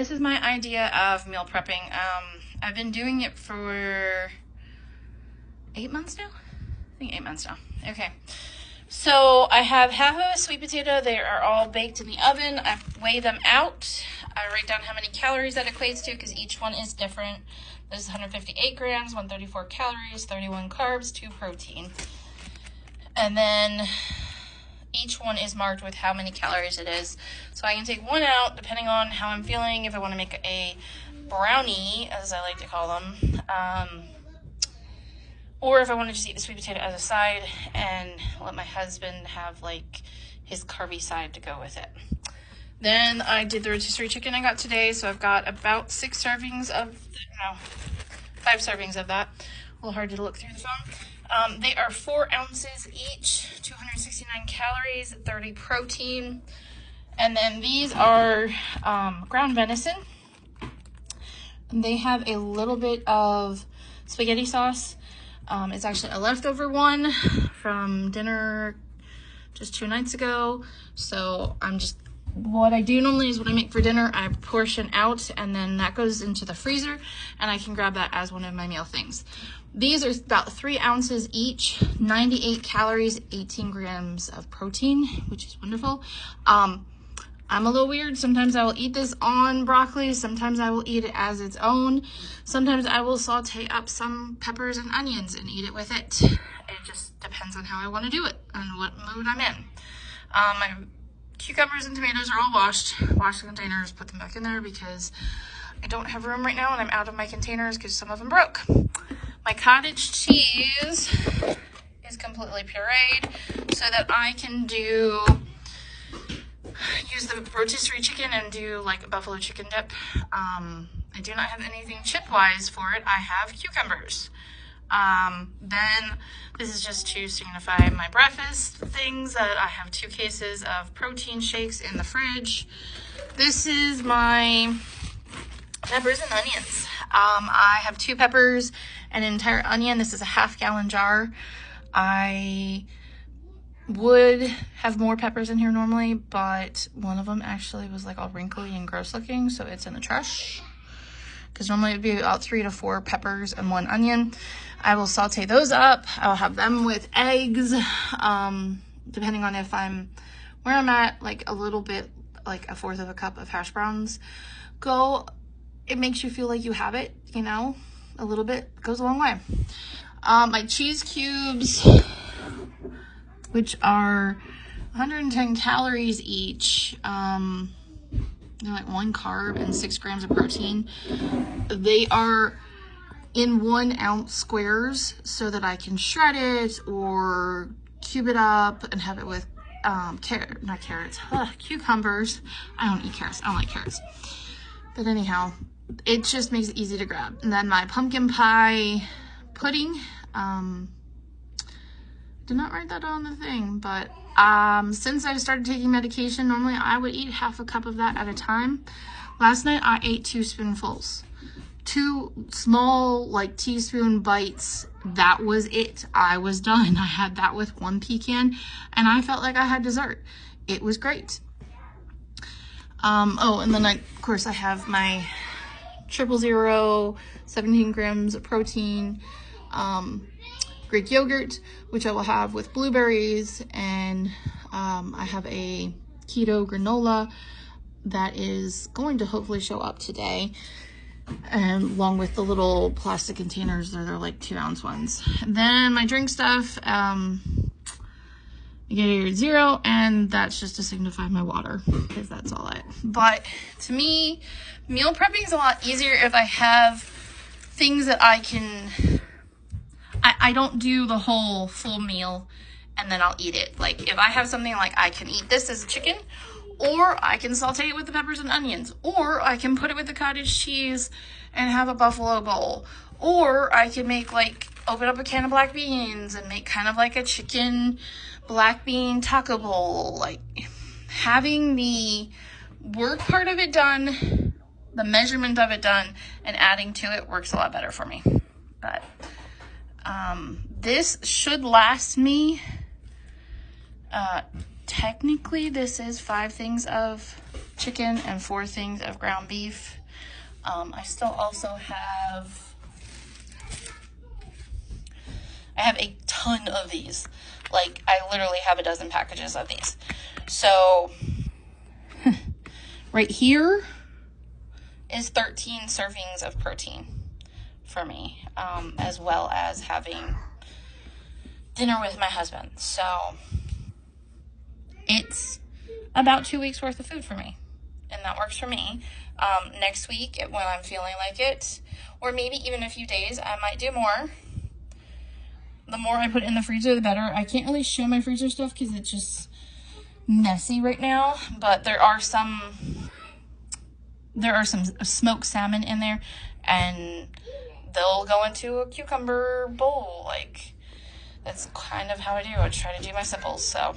This is my idea of meal prepping. I've been doing it for 8 months now? I think 8 months now. Okay. So I have half of a sweet potato. They are all baked in the oven. I weigh them out. I write down how many calories that equates to because each one is different. This is 158 grams, 134 calories, 31 carbs, 2 protein. And then each one is marked with how many calories it is. So I can take one out depending on how I'm feeling. If I want to make a brownie, as I like to call them, or if I want to just eat the sweet potato as a side and let my husband have like his carby side to go with it. Then I did the rotisserie chicken I got today. So I've got about 5 servings of that. A little hard to look through the phone. They are 4 ounces each, 269 calories, 30 protein. And then these are ground venison. And they have a little bit of spaghetti sauce. It's actually a leftover one from dinner just 2 nights ago. So what I do normally is when I make for dinner, I portion out and then that goes into the freezer and I can grab that as one of my meal things. These are about 3 ounces each, 98 calories, 18 grams of protein, which is wonderful. I'm a little weird. Sometimes I will eat this on broccoli. Sometimes I will eat it as its own. Sometimes I will saute up some peppers and onions and eat it with it. It just depends on how I want to do it and what mood I'm in. My cucumbers and tomatoes are all washed. Wash the containers, put them back in there because I don't have room right now and I'm out of my containers because some of them broke. My cottage cheese is completely pureed so that I can use the rotisserie chicken and do like a buffalo chicken dip. I do not have anything chip-wise for it. I have cucumbers. Then this is just to signify my breakfast things that I have 2 cases of protein shakes in the fridge. This is my peppers and onions. I have 2 peppers and an entire onion. This is a half-gallon jar. I would have more peppers in here normally, but one of them actually was like all wrinkly and gross looking, so it's in the trash. Because normally it would be about 3 to 4 peppers and 1 onion. I will saute those up. I'll have them with eggs, depending on if I'm where I'm at, like a little bit, like 1/4 of a cup of hash browns. It makes you feel like you have it, you know, a little bit goes a long way. My cheese cubes, which are 110 calories each. They're like 1 carb and 6 grams of protein. They are in 1 ounce squares so that I can shred it or cube it up and have it with cucumbers. I don't eat carrots. I don't like carrots. But anyhow, it just makes it easy to grab. And then my pumpkin pie pudding. Did not write that on the thing, but since I started taking medication, normally I would eat half a cup of that at a time. Last night I ate 2 spoonfuls, 2 small like teaspoon bites. That was it. I was done. I had that with 1 pecan and I felt like I had dessert. It was great. Oh, and then of course I have my 000, 17 grams of protein, Greek yogurt, which I will have with blueberries, and I have a keto granola that is going to hopefully show up today, and along with the little plastic containers. They're like 2 ounce ones. And then my drink stuff, Gatorade Zero, and that's just to signify my water because that's all it. But to me, meal prepping is a lot easier if I have things that I can. I don't do the whole full meal and then I'll eat it. Like if I have something like I can eat this as a chicken, or I can saute it with the peppers and onions, or I can put it with the cottage cheese and have a buffalo bowl, or I can make open up a can of black beans and make kind of like a chicken black bean taco bowl. Like having the work part of it done, the measurement of it done, and adding to it works a lot better for me. But this should last me technically this is 5 things of chicken and 4 things of ground beef. I still also have, I have a ton of these. Like, I literally have a dozen packages of these. So, right here is 13 servings of protein for me, as well as having dinner with my husband. So, it's about 2 weeks worth of food for me. And that works for me. Next week, when I'm feeling like it, or maybe even a few days, I might do more. The more I put in the freezer, the better. I can't really show my freezer stuff because it's just messy right now. But there are some smoked salmon in there, and they'll go into a cucumber bowl. Like, that's kind of how I do. I try to do my simples. So